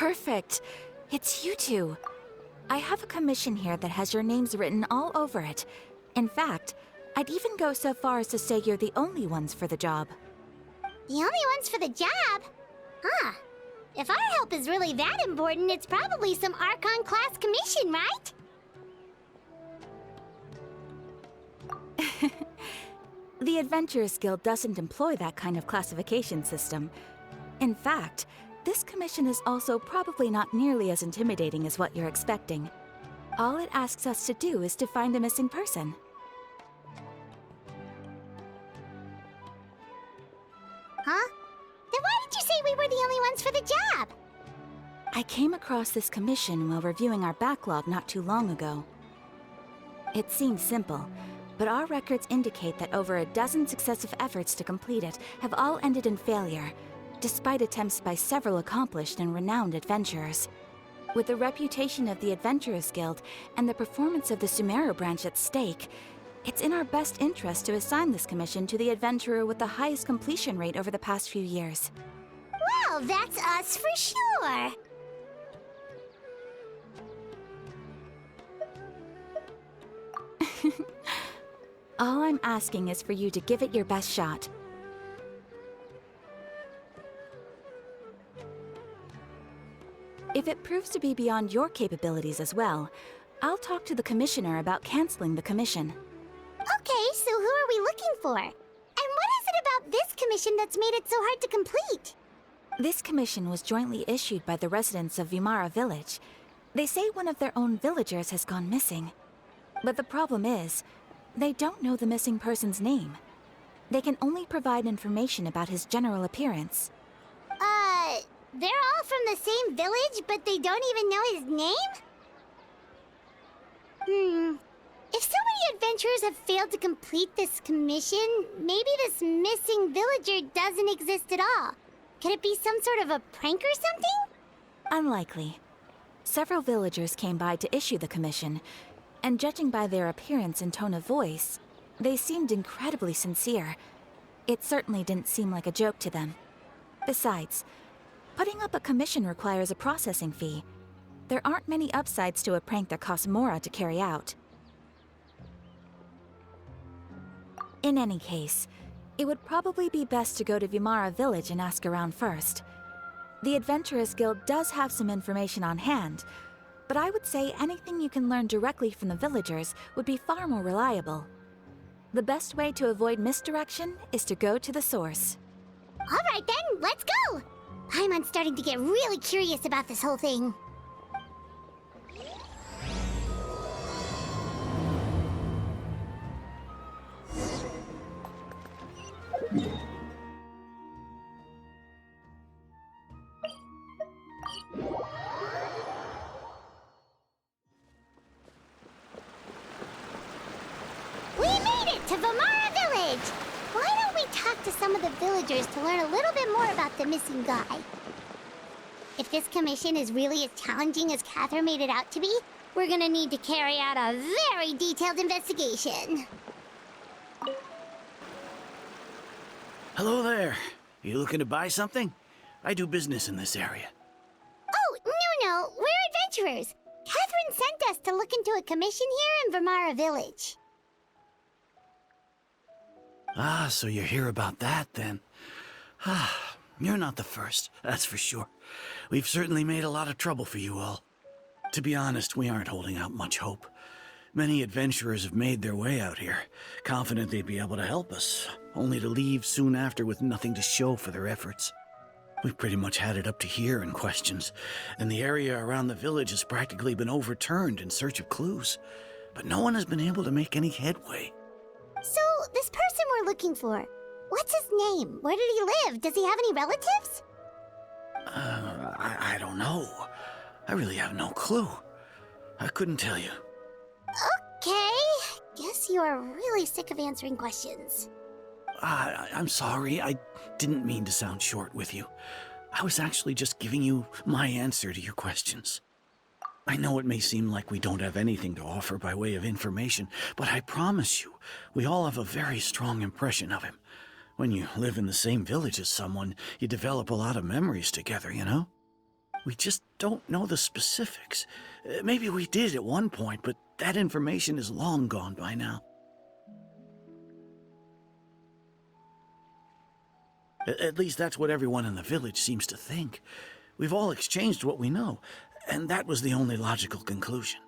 Perfect. It's you two. I have a commission here that has your names written all over it. In fact, I'd even go so far as to say you're the only ones for the job. The only ones for the job? Huh. If our help is really that important, it's probably some Archon class commission, right? The Adventurers Guild doesn't employ that kind of classification system. In fact, this commission is also probably not nearly as intimidating as what you're expecting. All it asks us to do is to find a missing person. Huh? Then why did you say we were the only ones for the job? I came across this commission while reviewing our backlog not too long ago. It seems simple, but our records indicate that over a dozen successive efforts to complete it have all ended in failure, despite attempts by several accomplished and renowned adventurers. With the reputation of the Adventurers Guild and the performance of the Sumeru branch at stake, it's in our best interest to assign this commission to the adventurer with the highest completion rate over the past few years. Well, that's us for sure. All I'm asking is for you to give it your best shot. If it proves to be beyond your capabilities as well, I'll talk to the commissioner about canceling the commission. Okay, so who are we looking for? And what is it about this commission that's made it so hard to complete? This commission was jointly issued by the residents of Vimara Village. They say one of their own villagers has gone missing. But the problem is, they don't know the missing person's name. They can only provide information about his general appearance. They're all from the same village, but they don't even know his name? If so many adventurers have failed to complete this commission, maybe this missing villager doesn't exist at all. Could it be some sort of a prank or something? Unlikely. Several villagers came by to issue the commission, and judging by their appearance and tone of voice, they seemed incredibly sincere. It certainly didn't seem like a joke to them. Besides, putting up a commission requires a processing fee. There aren't many upsides to a prank that costs Mora to carry out. In any case, it would probably be best to go to Vimara Village and ask around first. The Adventurers Guild does have some information on hand, but I would say anything you can learn directly from the villagers would be far more reliable. The best way to avoid misdirection is to go to the source. All right then, let's go! I'm starting to get really curious about this whole thing. We made it to Vimara Village! Why don't we talk to some of the villagers to learn a little bit more about the missing guy? If this commission is really as challenging as Catherine made it out to be, we're gonna need to carry out a very detailed investigation. Hello there. You looking to buy something? I do business in this area. Oh, no, we're adventurers. Catherine sent us to look into a commission here in Vimara Village. Ah, so you're here about that, then. Ah, you're not the first, that's for sure. We've certainly made a lot of trouble for you all. To be honest, we aren't holding out much hope. Many adventurers have made their way out here, confident they'd be able to help us, only to leave soon after with nothing to show for their efforts. We've pretty much had it up to here in questions, and the area around the village has practically been overturned in search of clues. But no one has been able to make any headway. So, this person we're looking for, what's his name? Where did he live? Does he have any relatives? I don't know. I really have no clue. I couldn't tell you. Okay, guess you are really sick of answering questions. I'm sorry, I didn't mean to sound short with you. I was actually just giving you my answer to your questions. I know it may seem like we don't have anything to offer by way of information, but I promise you, we all have a very strong impression of him. When you live in the same village as someone, you develop a lot of memories together, you know? We just don't know the specifics. Maybe we did at one point, but that information is long gone by now. At least that's what everyone in the village seems to think. We've all exchanged what we know, and that was the only logical conclusion.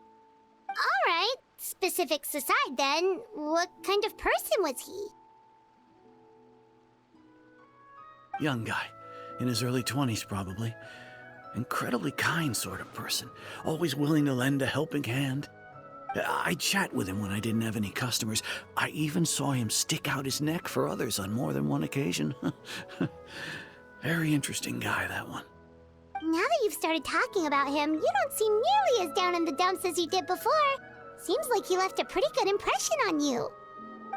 All right, specifics aside then, what kind of person was he? Young guy, in his early 20s probably. Incredibly kind sort of person, always willing to lend a helping hand. I'd chat with him when I didn't have any customers. I even saw him stick out his neck for others on more than one occasion. Very interesting guy, that one. Now that you've started talking about him, you don't seem nearly as down in the dumps as you did before. Seems like he left a pretty good impression on you.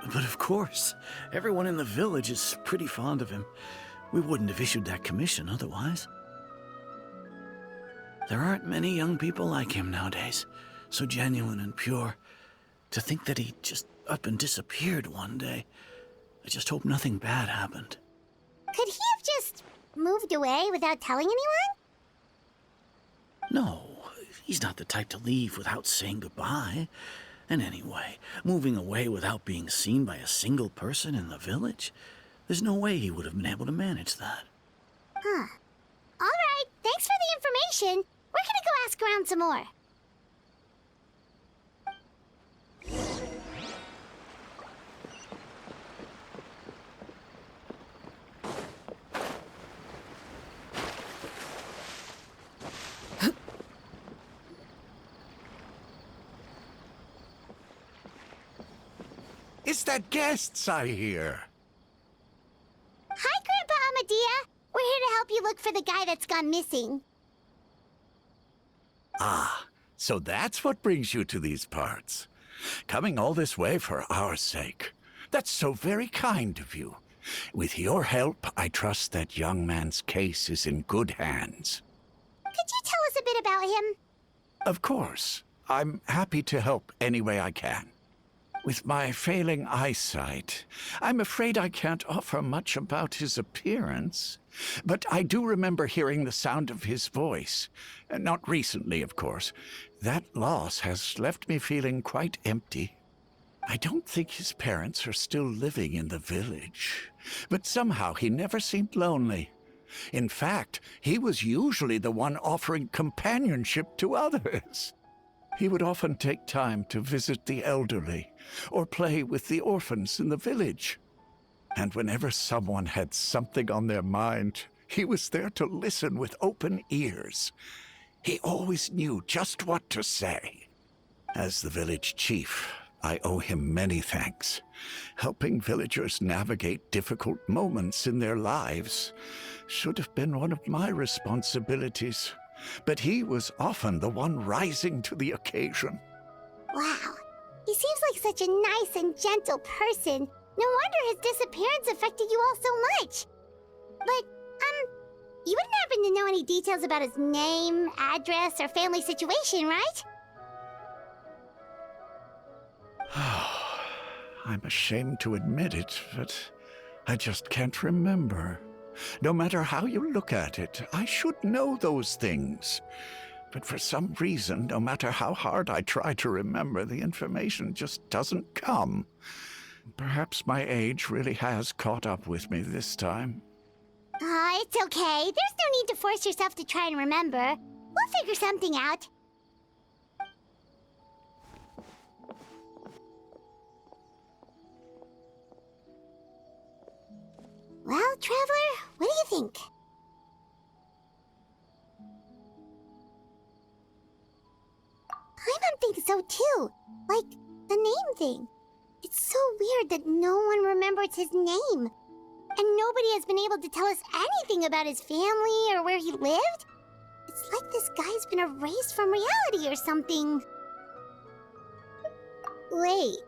But of course, everyone in the village is pretty fond of him. We wouldn't have issued that commission otherwise. There aren't many young people like him nowadays, so genuine and pure. To think that he just up and disappeared one day. I just hope nothing bad happened. Could he have just moved away without telling anyone? No, he's not the type to leave without saying goodbye. And anyway, moving away without being seen by a single person in the village? There's no way he would have been able to manage that. Huh. All right, thanks for the information. We're gonna go ask around some more. Is that guests I hear? Hi, Grandpa Amadea. We're here to help you look for the guy that's gone missing. Ah, so that's what brings you to these parts. Coming all this way for our sake. That's so very kind of you. With your help, I trust that young man's case is in good hands. Could you tell us a bit about him? Of course. I'm happy to help any way I can. With my failing eyesight, I'm afraid I can't offer much about his appearance. But I do remember hearing the sound of his voice. Not recently, of course. That loss has left me feeling quite empty. I don't think his parents are still living in the village. But somehow he never seemed lonely. In fact, he was usually the one offering companionship to others. He would often take time to visit the elderly or play with the orphans in the village. And whenever someone had something on their mind, he was there to listen with open ears. He always knew just what to say. As the village chief, I owe him many thanks. Helping villagers navigate difficult moments in their lives should have been one of my responsibilities. But he was often the one rising to the occasion. Wow. He seems like such a nice and gentle person. No wonder his disappearance affected you all so much. But, you wouldn't happen to know any details about his name, address, or family situation, right? I'm ashamed to admit it, but I just can't remember. No matter how you look at it, I should know those things. But for some reason, no matter how hard I try to remember, the information just doesn't come. Perhaps my age really has caught up with me this time. It's okay. There's no need to force yourself to try and remember. We'll figure something out. Well, Traveler, what do you think? Paimon thinks so too. Like, the name thing. It's so weird that no one remembers his name. And nobody has been able to tell us anything about his family or where he lived. It's like this guy's been erased from reality or something. Wait,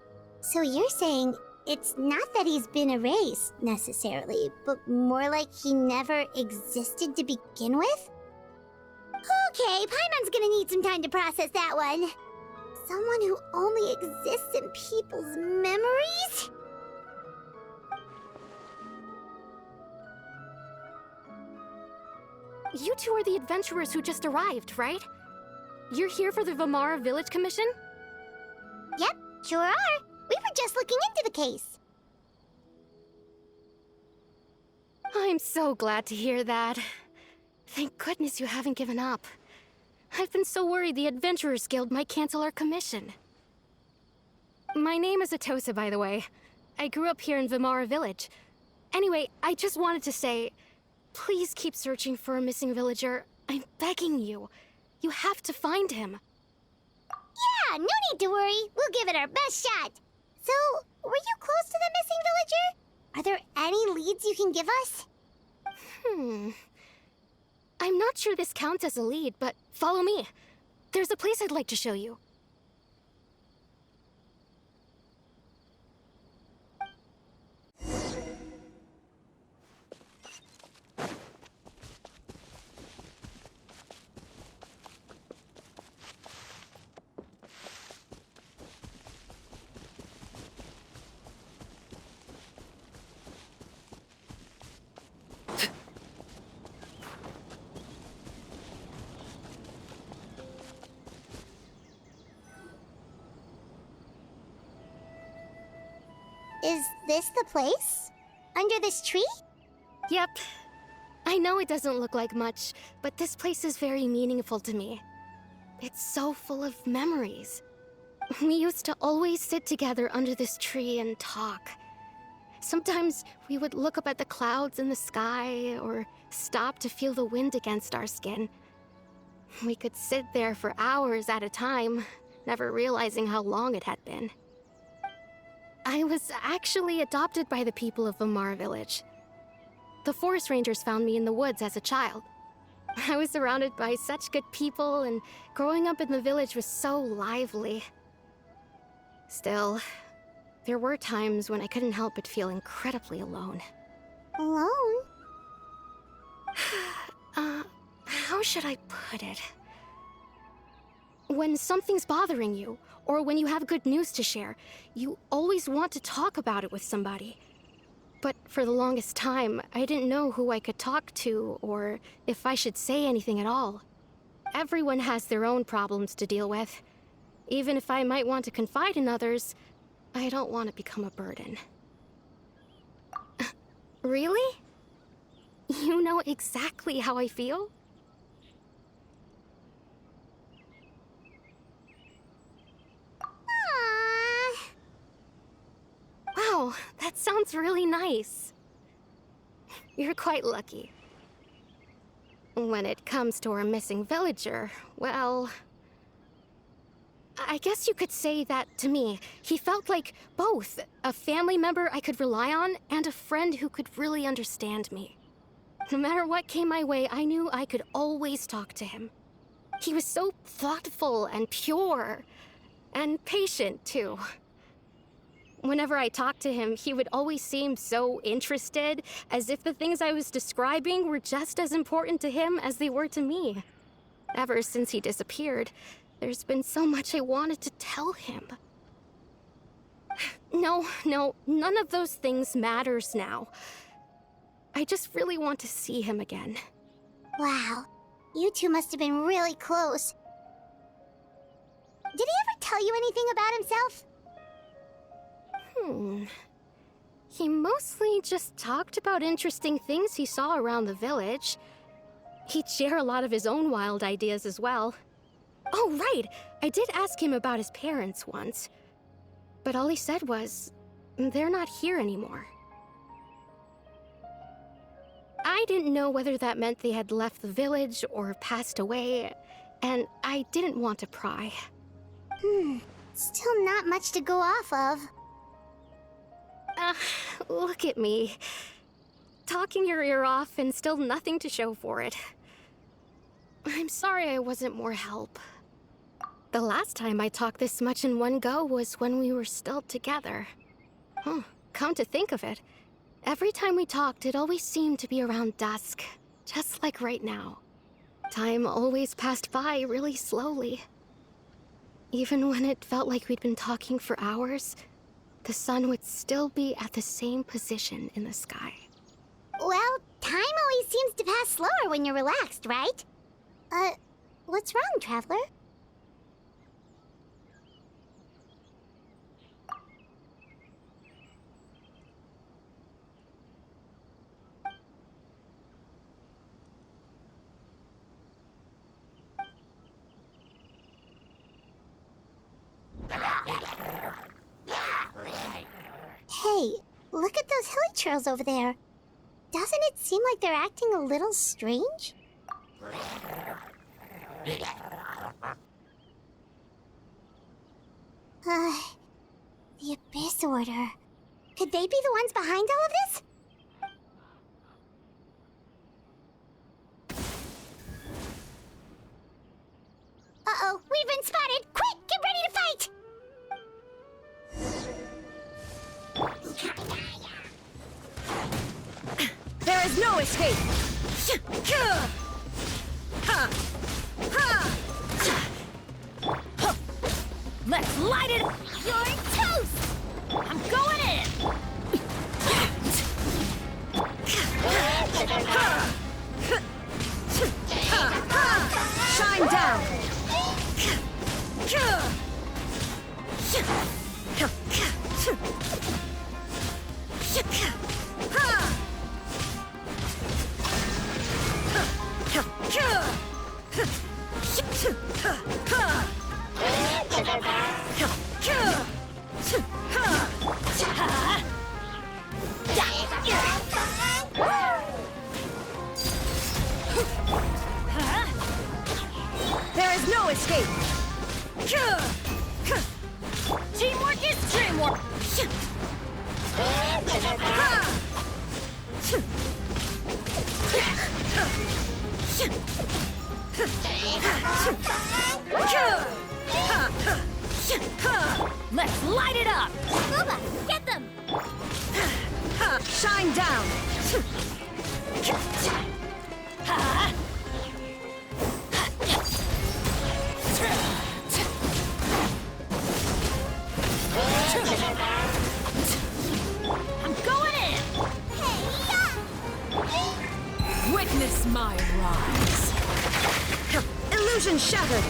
so you're saying it's not that he's been erased, necessarily, but more like he never existed to begin with? Okay, Paimon's gonna need some time to process that one. Someone who only exists in people's memories? you two are the adventurers who just arrived, right? You're here for the Vamara Village Commission? Yep, sure are. We were just looking into the case. I'm so glad to hear that. Thank goodness you haven't given up. I've been so worried the Adventurers Guild might cancel our commission. My name is Atosa, by the way. I grew up here in Vamara Village. Anyway, I just wanted to say, please keep searching for a missing villager. I'm begging you. You have to find him. Yeah, no need to worry. We'll give it our best shot. So, were you close to the missing villager? Are there any leads you can give us? I'm not sure this counts as a lead, but follow me. There's a place I'd like to show you. Is this the place? Under this tree? Yep. I know it doesn't look like much, but this place is very meaningful to me. It's so full of memories. We used to always sit together under this tree and talk. Sometimes we would look up at the clouds in the sky, or stop to feel the wind against our skin. We could sit there for hours at a time, never realizing how long it had been. I was actually adopted by the people of Vamara Village. The forest rangers found me in the woods as a child. I was surrounded by such good people, and growing up in the village was so lively. Still, there were times when I couldn't help but feel incredibly alone. Alone? How should I put it? When something's bothering you, or when you have good news to share, you always want to talk about it with somebody. But for the longest time, I didn't know who I could talk to, or if I should say anything at all. Everyone has their own problems to deal with. Even if I might want to confide in others, I don't want to become a burden. Really? You know exactly how I feel? Aww. Wow, that sounds really nice. You're quite lucky. When it comes to our missing villager, well, I guess you could say that to me. He felt like both a family member I could rely on and a friend who could really understand me. No matter what came my way, I knew I could always talk to him. He was so thoughtful and pure, and patient too. Whenever I talked to him, he would always seem so interested, as if the things I was describing were just as important to him as they were to me. Ever since he disappeared, there's been so much I wanted to tell him. No, none of those things matters now. I just really want to see him again. Wow, you two must have been really close. Did he ever tell you anything about himself? He mostly just talked about interesting things he saw around the village. He'd share a lot of his own wild ideas as well. Oh, right! I did ask him about his parents once. But all he said was, they're not here anymore. I didn't know whether that meant they had left the village or passed away, and I didn't want to pry. Still not much to go off of. Look at me. Talking your ear off and still nothing to show for it. I'm sorry I wasn't more help. The last time I talked this much in one go was when we were still together. Come to think of it, every time we talked, it always seemed to be around dusk, just like right now. Time always passed by really slowly. Even when it felt like we'd been talking for hours, the sun would still be at the same position in the sky. Well, time always seems to pass slower when you're relaxed, right? What's wrong, Traveler? Hey, look at those hilly trails over there. Doesn't it seem like they're acting a little strange? The Abyss Order. Could they be the ones behind all of this? Uh-oh, we've been spotted! Quick, get ready to fight! There is no escape! Let's light it! You're toast! I'm going in! Shine down! There is no escape! Teamwork is dreamwork! Let's light it up! Booba, get them! Shine down! I'm going in! Witness my rise! Illusion shattered!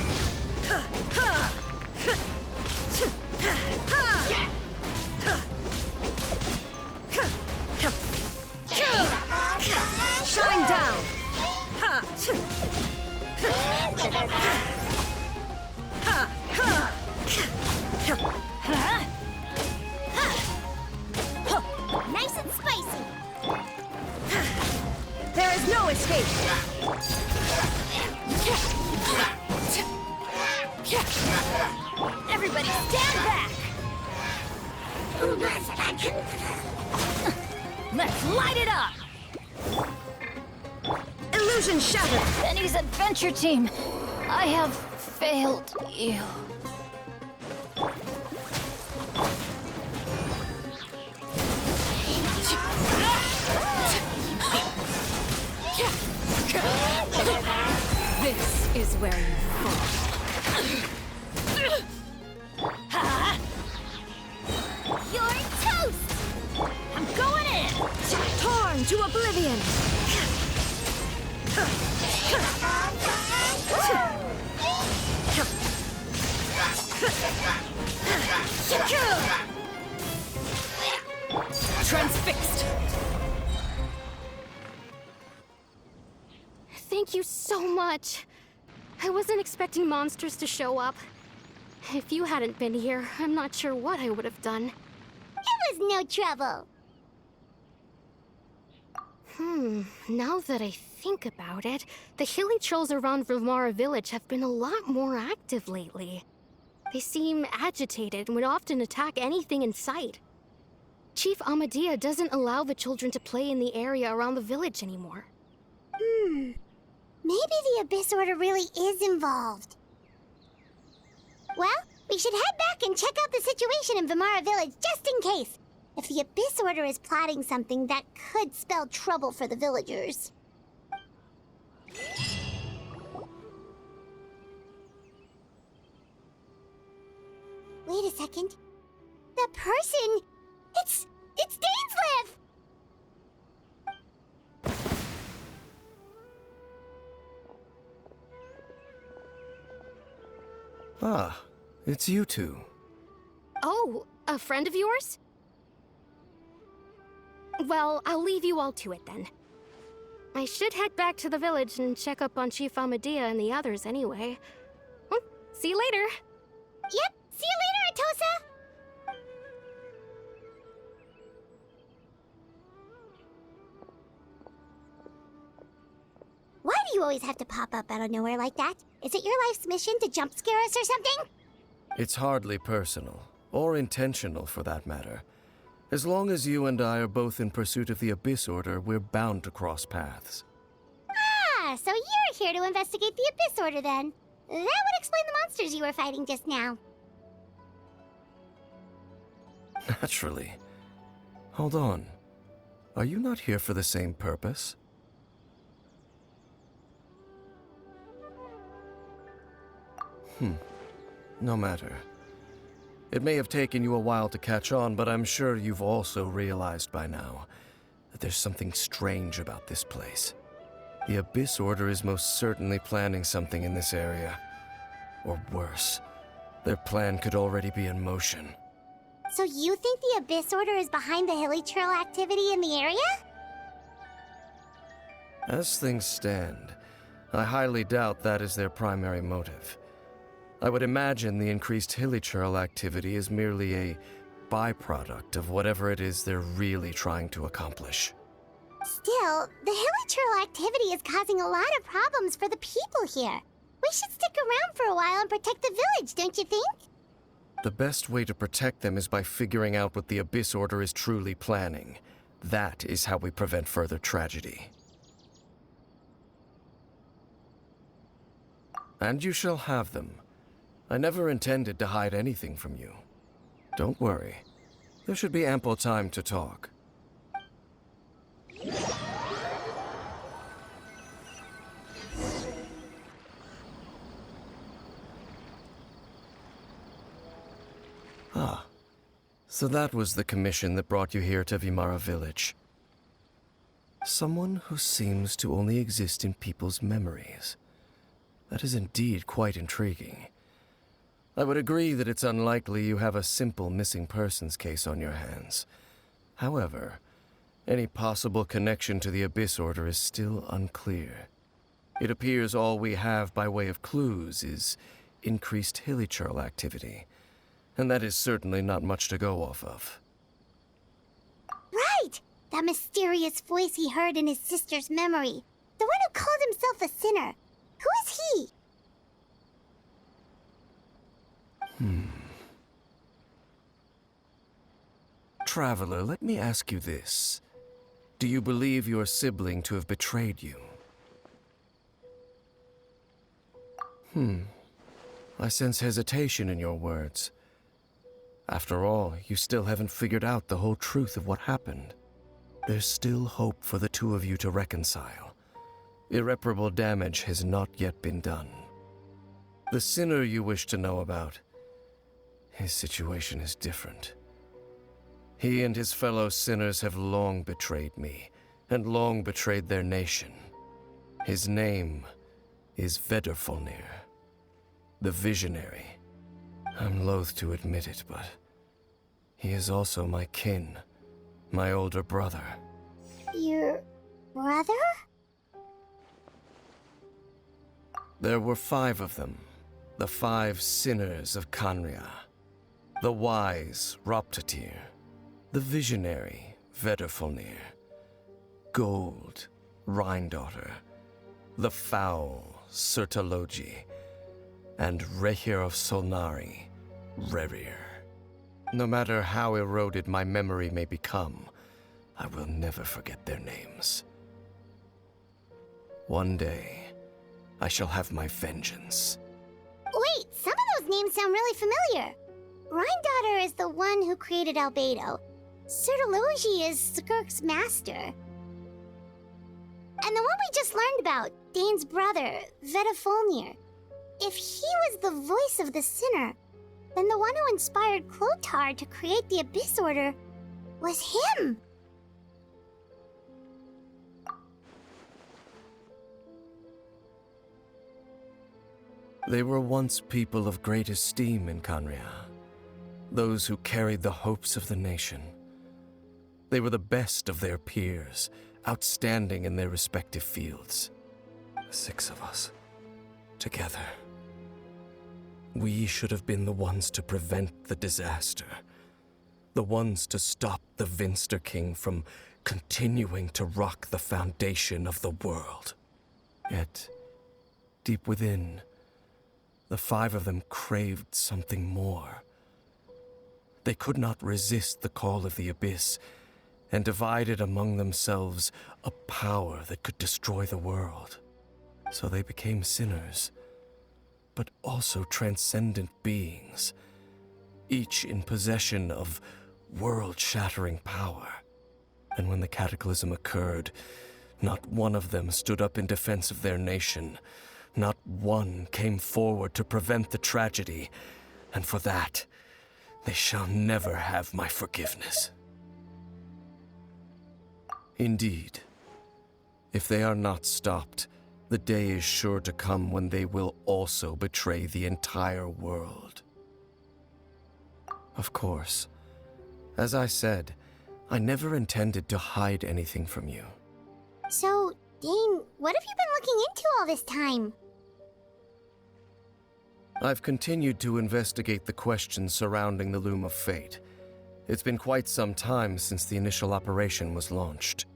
Shine down! Nice and spicy! There is no escape! Everybody stand back! Let's light it up! Illusion shattered! Benny's adventure team, I have failed you. This is where you fall. You're toast! I'm going in! Torn to oblivion! Transfixed! Thank you so much. I wasn't expecting monsters to show up. If you hadn't been here, I'm not sure what I would have done. It was no trouble! Now that I think about it, the hilly trolls around Vimara village have been a lot more active lately. They seem agitated and would often attack anything in sight. Chief Amadea doesn't allow the children to play in the area around the village anymore. Maybe the Abyss Order really is involved. Well, we should head back and check out the situation in Vimara village just in case. If the Abyss Order is plotting something that could spell trouble for the villagers. Wait a second. That person... It's Dainsleif! Ah, it's you two. Oh, a friend of yours? Well, I'll leave you all to it then. I should head back to the village and check up on Chief Amadea and the others anyway. See you later. Yep, see you later, Atosa! Why do you always have to pop up out of nowhere like that? Is it your life's mission to jump scare us or something? It's hardly personal, or intentional for that matter. As long as you and I are both in pursuit of the Abyss Order, we're bound to cross paths. Ah, so you're here to investigate the Abyss Order then. That would explain the monsters you were fighting just now. Naturally. Hold on. Are you not here for the same purpose? No matter. It may have taken you a while to catch on, but I'm sure you've also realized by now that there's something strange about this place. The Abyss Order is most certainly planning something in this area. Or worse, their plan could already be in motion. So you think the Abyss Order is behind the hilly trail activity in the area? As things stand, I highly doubt that is their primary motive. I would imagine the increased hilichurl activity is merely a byproduct of whatever it is they're really trying to accomplish. Still, the hilichurl activity is causing a lot of problems for the people here. We should stick around for a while and protect the village, don't you think? The best way to protect them is by figuring out what the Abyss Order is truly planning. That is how we prevent further tragedy. And you shall have them. I never intended to hide anything from you. Don't worry. There should be ample time to talk. Ah. So that was the commission that brought you here to Vimara Village. Someone who seems to only exist in people's memories. That is indeed quite intriguing. I would agree that it's unlikely you have a simple missing persons case on your hands. However, any possible connection to the Abyss Order is still unclear. It appears all we have by way of clues is increased hilichurl activity, and that is certainly not much to go off of. Right! That mysterious voice he heard in his sister's memory. The one who called himself a sinner. Who is he? Traveler, let me ask you this. Do you believe your sibling to have betrayed you? I sense hesitation in your words. After all, you still haven't figured out the whole truth of what happened. There's still hope for the two of you to reconcile. Irreparable damage has not yet been done. The sinner you wish to know about, his situation is different. He and his fellow sinners have long betrayed me, and long betrayed their nation. His name is Vedderfolnir, the Visionary. I'm loath to admit it, but he is also my kin, my older brother. Your brother? There were 5 of them, the 5 sinners of Kanria. The wise Roptatir, the visionary Vedderfolnir, Gold Rhindaughter, the foul Sertalogi, and Rehir of Solnari, Rerir. No matter how eroded my memory may become, I will never forget their names. One day, I shall have my vengeance. Wait, some of those names sound really familiar. Rhindaughter is the one who created Albedo. Sertalogi is Skirk's master. And the one we just learned about, Dane's brother, Vedderfolnir. If he was the voice of the sinner, then the one who inspired Clotar to create the Abyss Order was him. They were once people of great esteem in Canria, those who carried the hopes of the nation. They were the best of their peers, outstanding in their respective fields. 6 of us, together. We should have been the ones to prevent the disaster. The ones to stop the Vinster King from continuing to rock the foundation of the world. Yet, deep within, the 5 of them craved something more. They could not resist the call of the Abyss, and divided among themselves a power that could destroy the world. So they became sinners, but also transcendent beings, each in possession of world-shattering power. And when the cataclysm occurred, not one of them stood up in defense of their nation. Not one came forward to prevent the tragedy, and for that, they shall never have my forgiveness. Indeed, if they are not stopped, the day is sure to come when they will also betray the entire world. Of course, as I said, I never intended to hide anything from you. So, Dane, what have you been looking into all this time? I've continued to investigate the questions surrounding the Loom of Fate. It's been quite some time since the initial operation was launched.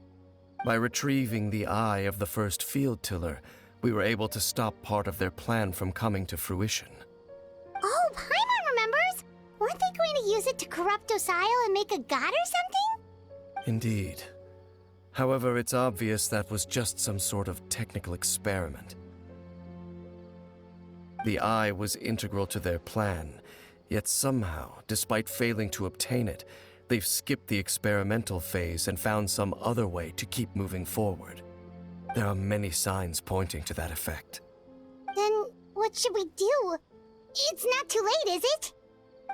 By retrieving the eye of the first field tiller, we were able to stop part of their plan from coming to fruition. Oh, Paimon remembers! Weren't they going to use it to corrupt Osial and make a god or something? Indeed. However, it's obvious that was just some sort of technical experiment. The eye was integral to their plan, yet somehow, despite failing to obtain it, they've skipped the experimental phase and found some other way to keep moving forward. There are many signs pointing to that effect. Then, what should we do? It's not too late, is it?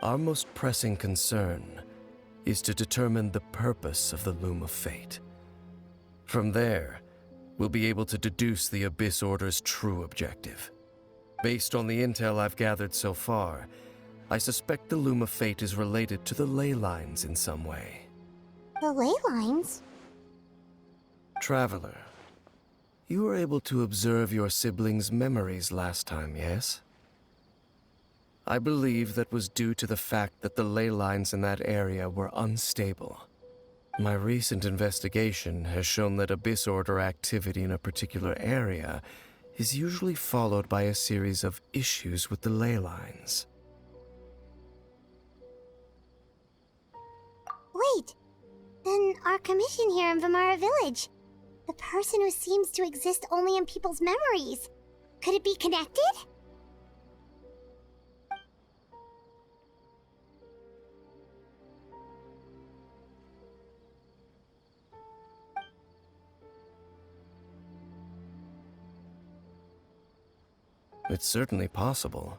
Our most pressing concern is to determine the purpose of the Loom of Fate. From there, we'll be able to deduce the Abyss Order's true objective. Based on the intel I've gathered so far, I suspect the Loom of Fate is related to the ley lines in some way. The ley lines? Traveler, you were able to observe your siblings' memories last time, yes? I believe that was due to the fact that the ley lines in that area were unstable. My recent investigation has shown that Abyss Order activity in a particular area is usually followed by a series of issues with the ley lines. Wait, then our commission here in Vamara Village, the person who seems to exist only in people's memories, could it be connected? It's certainly possible.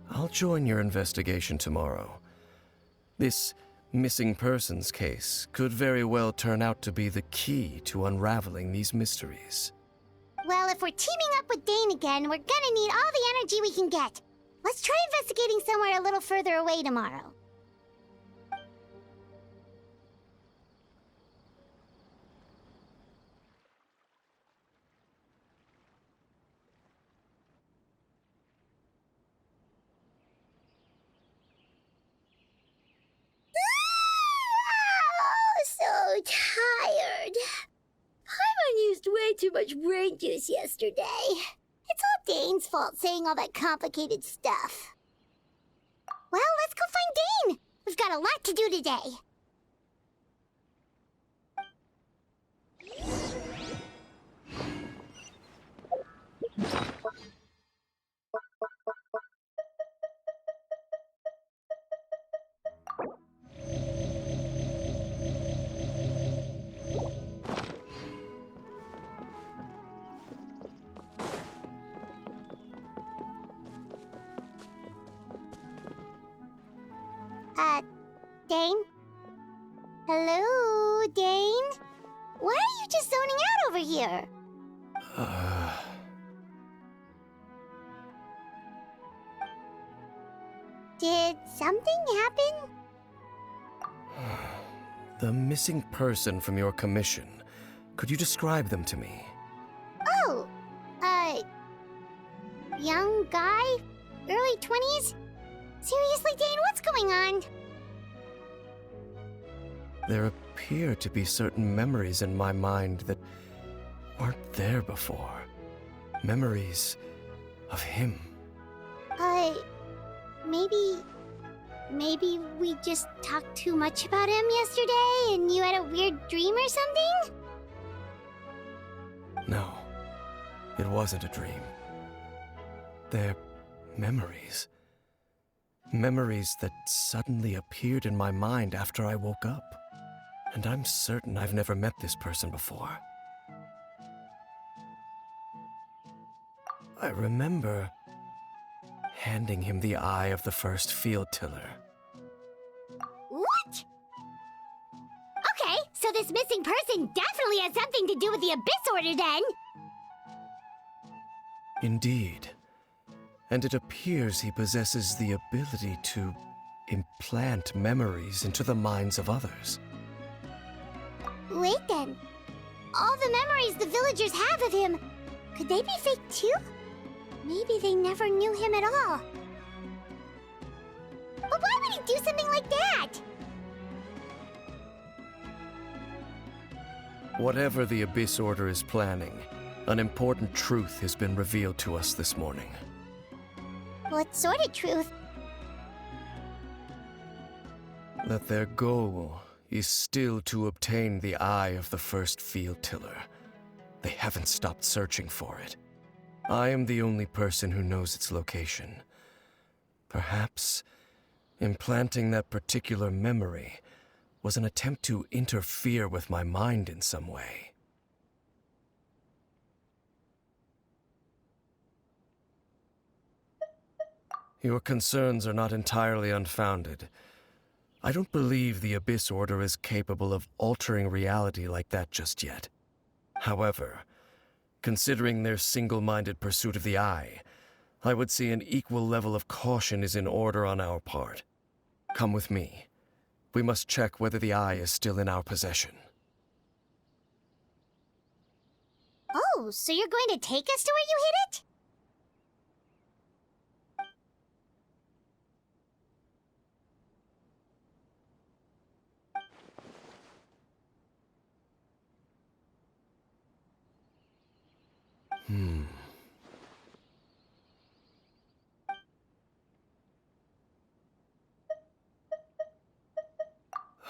I'll join your investigation tomorrow. This missing persons case could very well turn out to be the key to unraveling these mysteries. Well, if we're teaming up with Dane again, we're gonna need all the energy we can get. Let's try investigating somewhere a little further away tomorrow. So tired. Paimon used way too much brain juice yesterday. It's all Dane's fault saying all that complicated stuff. Well, let's go find Dane. We've got a lot to do today. Dane? Hello, Dane? Why are you just zoning out over here? Did something happen? The missing person from your commission. Could you describe them to me? Oh, young guy? Early 20s? Seriously, Dane, what's going on? There appear to be certain memories in my mind that weren't there before. Memories of him. Maybe we just talked too much about him yesterday and you had a weird dream or something? No, it wasn't a dream. They're memories. Memories that suddenly appeared in my mind after I woke up. And I'm certain I've never met this person before. I remember handing him the eye of the first field tiller. What? Okay, so this missing person definitely has something to do with the Abyss Order then! Indeed. And it appears he possesses the ability to implant memories into the minds of others. Wait then. All the memories the villagers have of him, could they be fake too? Maybe they never knew him at all. But why would he do something like that? Whatever the Abyss Order is planning, an important truth has been revealed to us this morning. What sort of truth? That their goal is still to obtain the eye of the first field tiller. They haven't stopped searching for it. I am the only person who knows its location. Perhaps implanting that particular memory was an attempt to interfere with my mind in some way. Your concerns are not entirely unfounded. I don't believe the Abyss Order is capable of altering reality like that just yet. However, considering their single-minded pursuit of the Eye, I would say an equal level of caution is in order on our part. Come with me. We must check whether the Eye is still in our possession. Oh, so you're going to take us to where you hid it?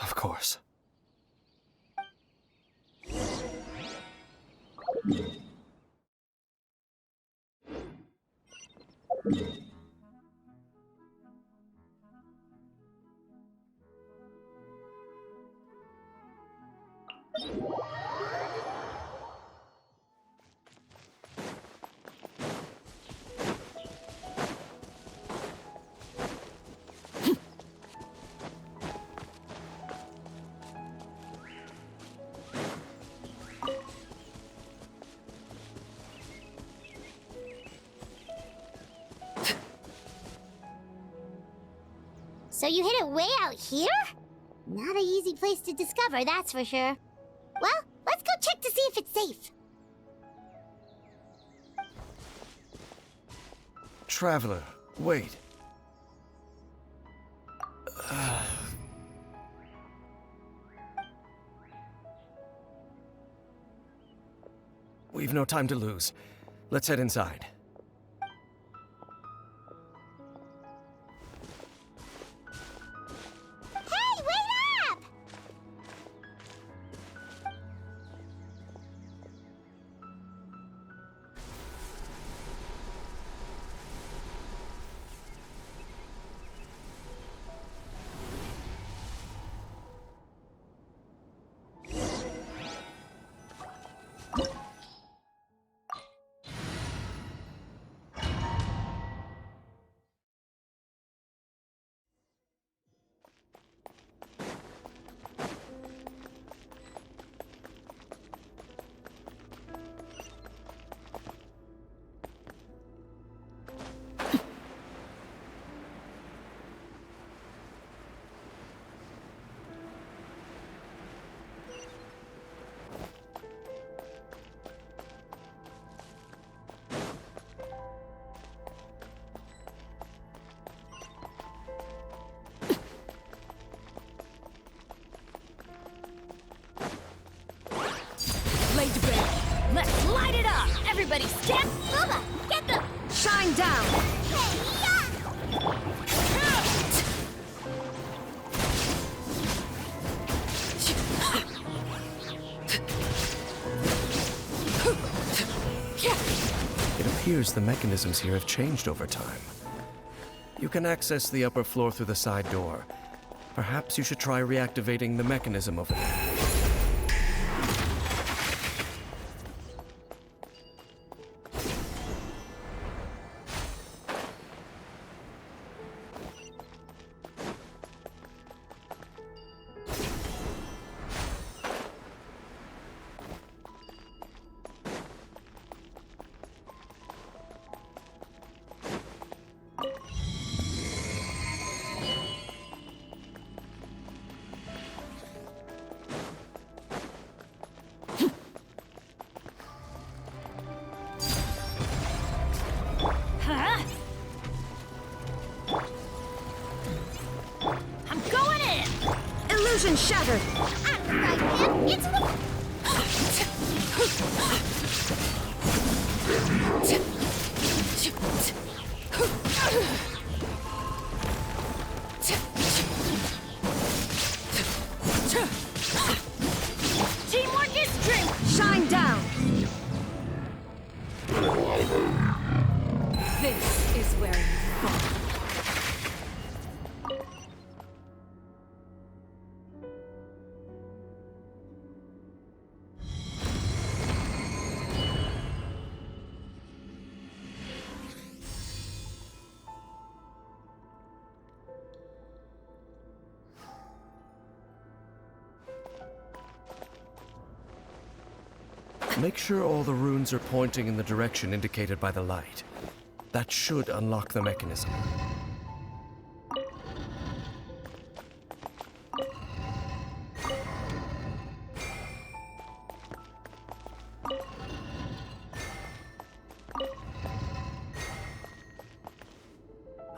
Of course. So you hid it way out here? Not an easy place to discover, that's for sure. Well, let's go check to see if it's safe. Traveler, wait. We've no time to lose. Let's head inside. Hey, wait up! Everybody stand! Booba, get them! Shine down! It appears the mechanisms here have changed over time. You can access the upper floor through the side door. Perhaps you should try reactivating the mechanism over there. I'm going in! Illusion shattered! I'm right, man. It's Teamwork is strength! Shine down! This is where you fall. Make sure all the runes are pointing in the direction indicated by the light. That should unlock the mechanism.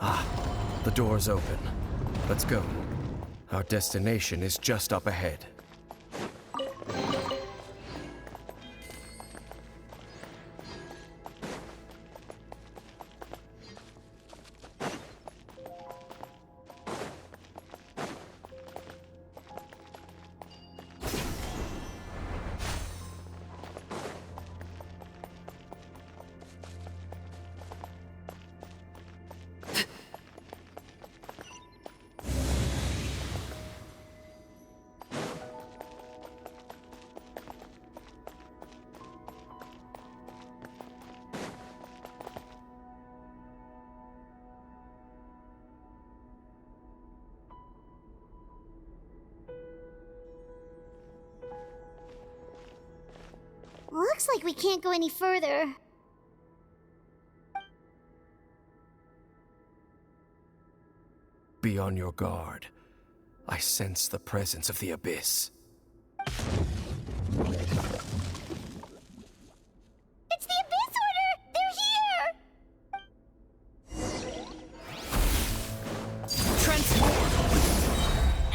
Ah, the door's open. Let's go. Our destination is just up ahead. Looks like we can't go any further. Be on your guard. I sense the presence of the Abyss. It's the Abyss Order! They're here! Transform!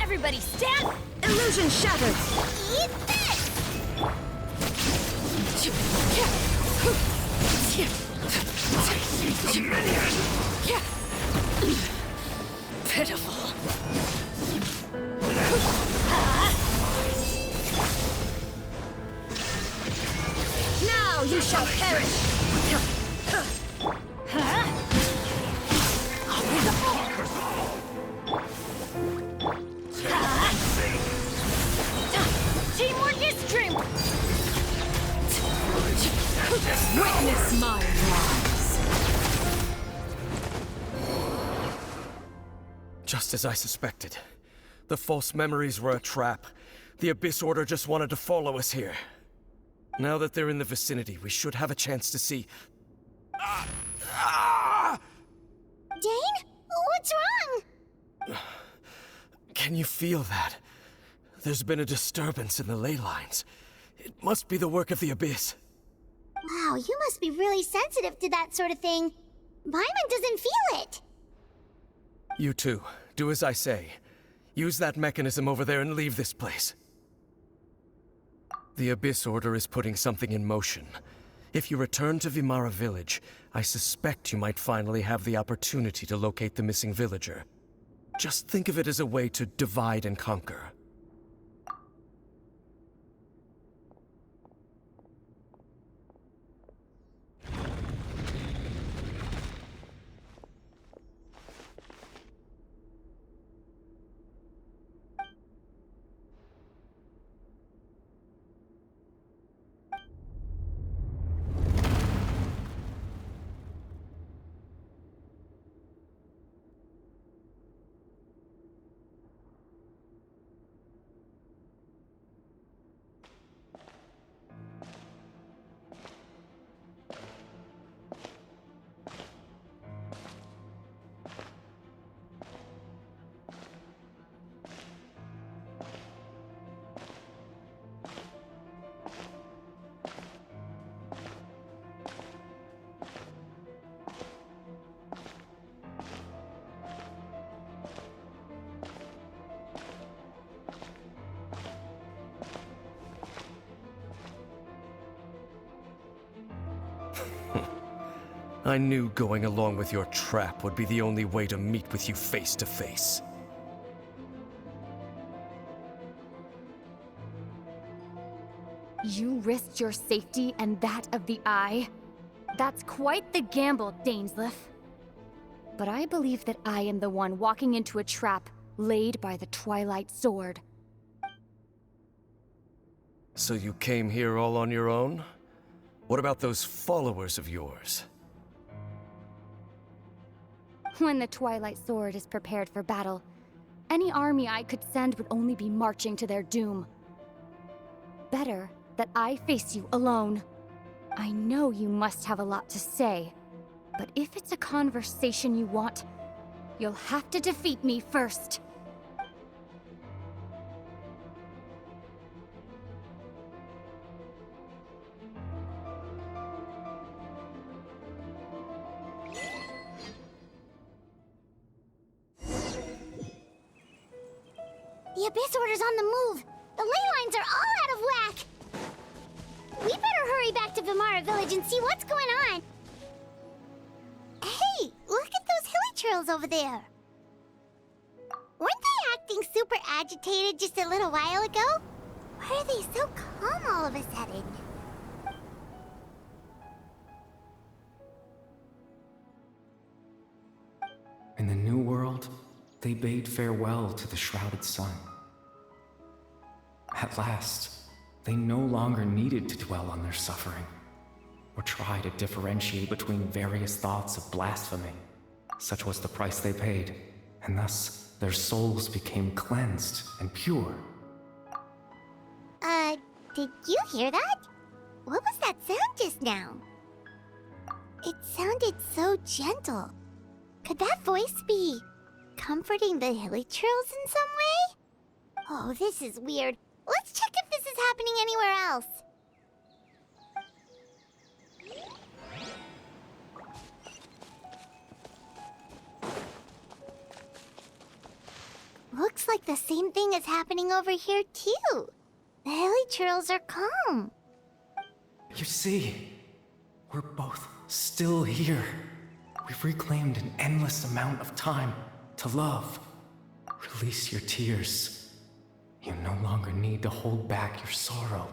Everybody stand! Illusion shattered! Eat this! Pitiful. Now you shall perish! Teamwork is strength! Witness my rise! Just as I suspected. The false memories were a trap. The Abyss Order just wanted to follow us here. Now that they're in the vicinity, we should have a chance to see... Dane? What's wrong? Can you feel that? There's been a disturbance in the ley lines. It must be the work of the Abyss. Wow, you must be really sensitive to that sort of thing. Paimon doesn't feel it. You too. Do as I say. Use that mechanism over there and leave this place. The Abyss Order is putting something in motion. If you return to Vimara village, I suspect you might finally have the opportunity to locate the missing villager. Just think of it as a way to divide and conquer. I knew going along with your trap would be the only way to meet with you face to face. You risked your safety and that of the Eye? That's quite the gamble, Dainsleif. But I believe that I am the one walking into a trap laid by the Twilight Sword. So you came here all on your own? What about those followers of yours? When the Twilight Sword is prepared for battle, any army I could send would only be marching to their doom. Better that I face you alone. I know you must have a lot to say, but if it's a conversation you want, you'll have to defeat me first. The Abyss Order's on the move. The ley lines are all out of whack. We better hurry back to Vimara village and see what's going on. Hey, look at those hilly trails over there. Weren't they acting super agitated just a little while ago? Why are they so calm all of a sudden? In the New World, they bade farewell to the shrouded sun. At last, they no longer needed to dwell on their suffering, or try to differentiate between various thoughts of blasphemy. Such was the price they paid, and thus their souls became cleansed and pure. Did you hear that? What was that sound just now? It sounded so gentle. Could that voice be comforting the hilly trails in some way? Oh, this is weird. Let's check if this is happening anywhere else. Looks like the same thing is happening over here, too. The hilly trails are calm. You see, we're both still here. We've reclaimed an endless amount of time to love. Release your tears. You no longer need to hold back your sorrow.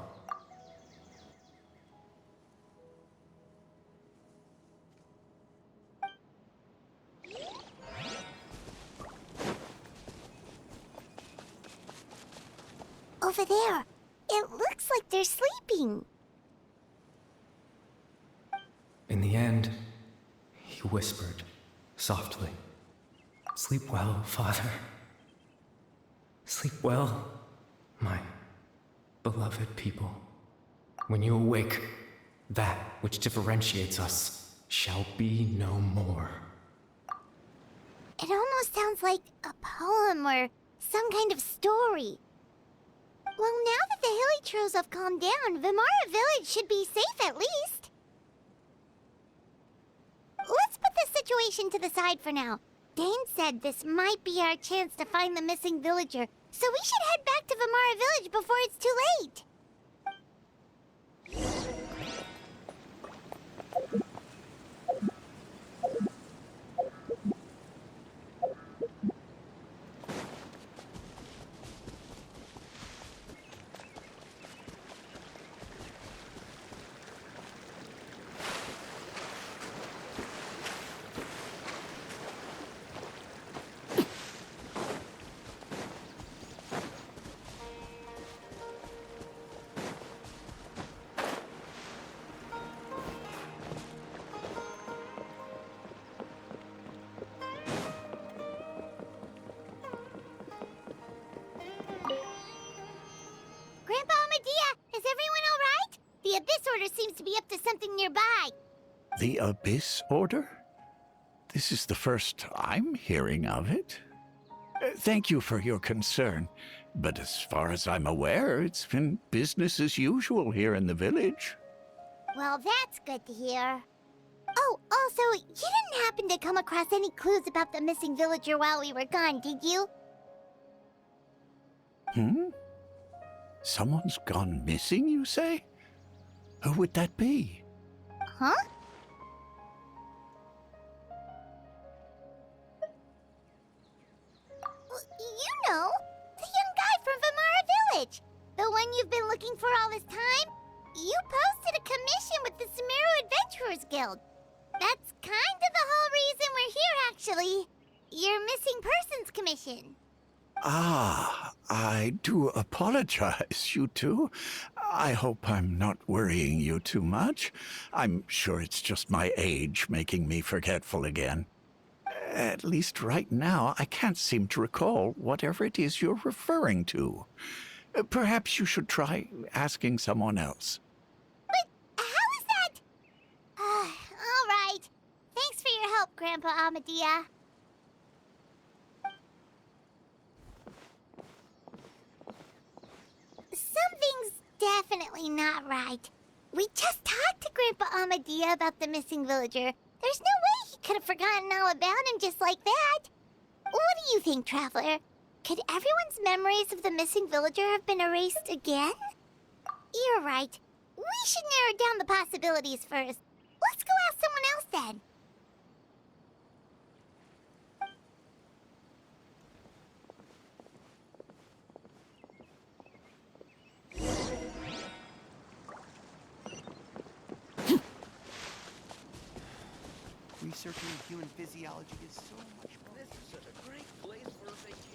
Over there. It looks like they're sleeping. In the end, he whispered, softly, "Sleep well, Father. Sleep well, my beloved people. When you awake, that which differentiates us shall be no more." It almost sounds like a poem or some kind of story. Well, now that the hilly trails have calmed down, Vimara village should be safe at least. Let's put this situation to the side for now. Dane said this might be our chance to find the missing villager, so we should head back to Vimara village before it's too late. Order seems to be up to something nearby. The Abyss Order? This is the first I'm hearing of it. Thank you for your concern, but as far as I'm aware, it's been business as usual here in the village. Well, that's good to hear. Oh, also, you didn't happen to come across any clues about the missing villager while we were gone, did you? Someone's gone missing, you say? Who would that be? Huh? You know, the young guy from Vamara Village. The one you've been looking for all this time. You posted a commission with the Sumeru Adventurers Guild. That's kind of the whole reason we're here, actually. Your missing persons commission. Ah, I do apologize, you two. I hope I'm not worrying you too much. I'm sure it's just my age making me forgetful again. At least right now, I can't seem to recall whatever it is you're referring to. Perhaps you should try asking someone else. But how is that? All right. Thanks for your help, Grandpa Amadia. Something's definitely not right. We just talked to Grandpa Amadia about the missing villager. There's no way he could have forgotten all about him just like that. What do you think, Traveler? Could everyone's memories of the missing villager have been erased again? You're right. We should narrow down the possibilities first. Let's go ask someone else then. Researching human physiology is so much fun. This is such a great place for a vacation.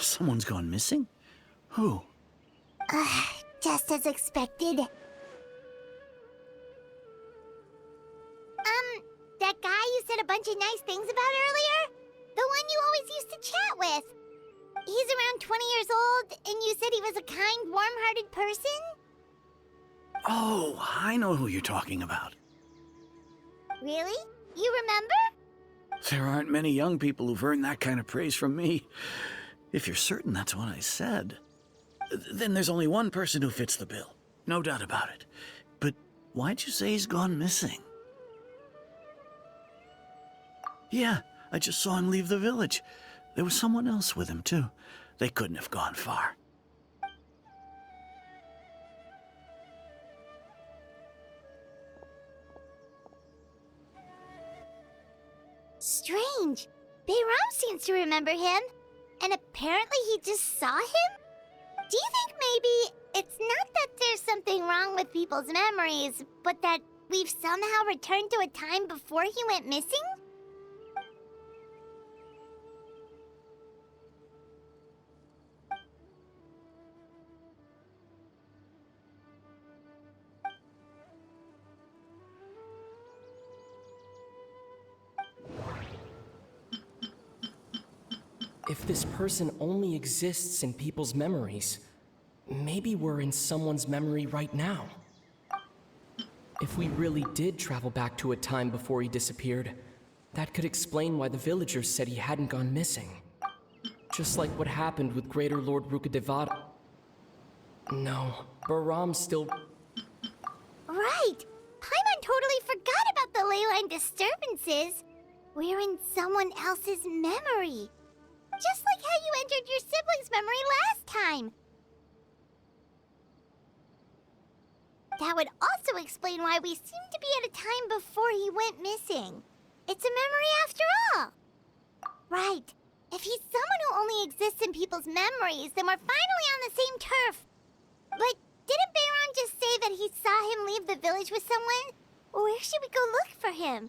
Someone's gone missing? Who? Just as expected. That guy you said a bunch of nice things about earlier? The one you always used to chat with. He's around 20 years old, and you said he was a kind, warm-hearted person? Oh, I know who you're talking about. Really? You remember? There aren't many young people who've earned that kind of praise from me. If you're certain that's what I said, then there's only one person who fits the bill. No doubt about it. But why'd you say he's gone missing? Yeah, I just saw him leave the village. There was someone else with him, too. They couldn't have gone far. Strange. Bayram seems to remember him. And apparently he just saw him? Do you think maybe it's not that there's something wrong with people's memories, but that we've somehow returned to a time before he went missing? If this person only exists in people's memories, maybe we're in someone's memory right now. If we really did travel back to a time before he disappeared, that could explain why the villagers said he hadn't gone missing. Just like what happened with Greater Lord Rukadevada. No, Baram still... Right! Paimon totally forgot about the ley line disturbances. We're in someone else's memory. Just like how you entered your sibling's memory last time. That would also explain why we seem to be at a time before he went missing. It's a memory after all. Right. If he's someone who only exists in people's memories, then we're finally on the same turf. But didn't Bayron just say that he saw him leave the village with someone? Where should we go look for him?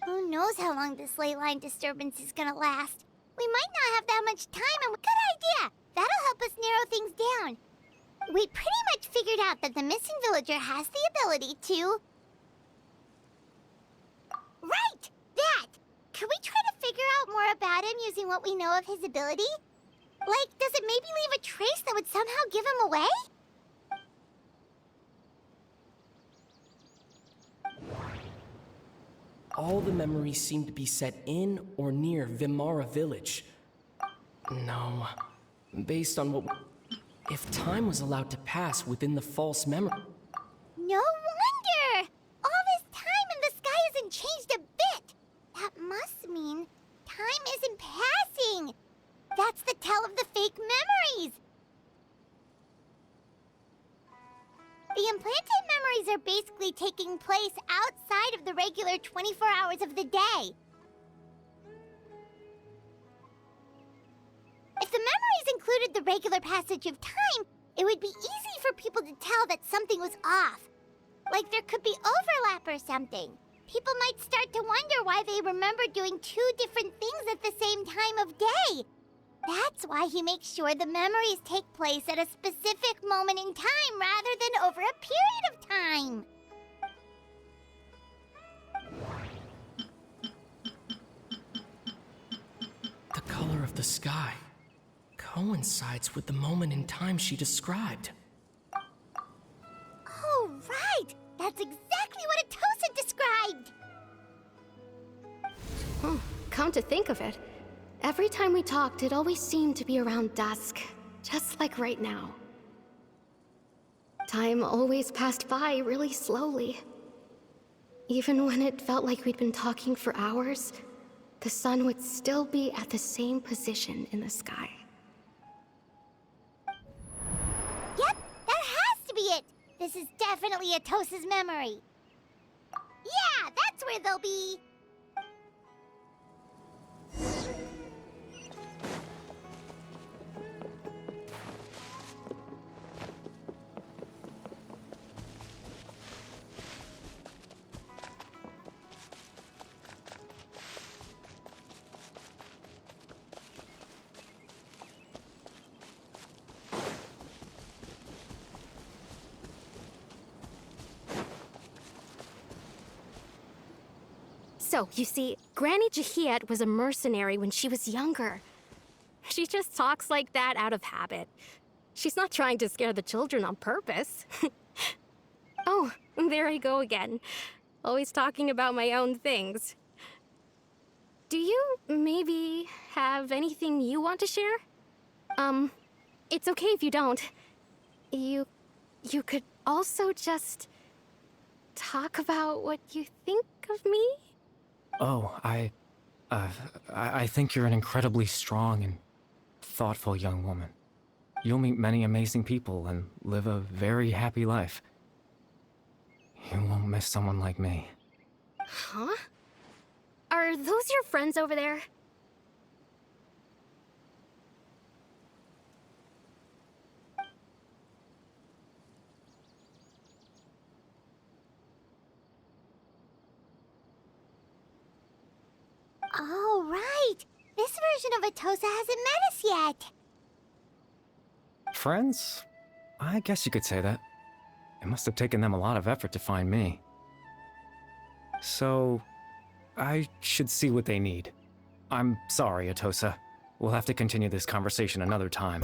Who knows how long this ley line disturbance is gonna last? We might not have that much time, and good idea! That'll help us narrow things down. We pretty much figured out that the missing villager has the ability to... Right! That! Could we try to figure out more about him using what we know of his ability? Like, does it maybe leave a trace that would somehow give him away? All the memories seem to be set in or near Vimara village. No. Based on what... If time was allowed to pass within the false memory... No wonder! All this time and the sky hasn't changed a bit! That must mean time isn't passing! That's the tell of the fake memories! The implanted memories are basically taking place outside of the regular 24 hours of the day. If the memories included the regular passage of time, it would be easy for people to tell that something was off. Like there could be overlap or something. People might start to wonder why they remember doing two different things at the same time of day. That's why he makes sure the memories take place at a specific moment in time rather than over a period of time. The color of the sky coincides with the moment in time she described. Oh, right! That's exactly what Atosa described! Come to think of it, every time we talked, it always seemed to be around dusk, just like right now. Time always passed by really slowly. Even when it felt like we'd been talking for hours, the sun would still be at the same position in the sky. Yep, that has to be it! This is definitely Atosa's memory. Yeah, that's where they'll be! So, you see, Granny Jahiet was a mercenary when she was younger. She just talks like that out of habit. She's not trying to scare the children on purpose. Oh, there I go again. Always talking about my own things. Do you maybe have anything you want to share? It's okay if you don't. You could also just talk about what you think of me? Oh, I think you're an incredibly strong and thoughtful young woman. You'll meet many amazing people and live a very happy life. You won't miss someone like me. Huh? Are those your friends over there? Oh, right! This version of Atosa hasn't met us yet! Friends? I guess you could say that. It must have taken them a lot of effort to find me. So, I should see what they need. I'm sorry, Atosa. We'll have to continue this conversation another time.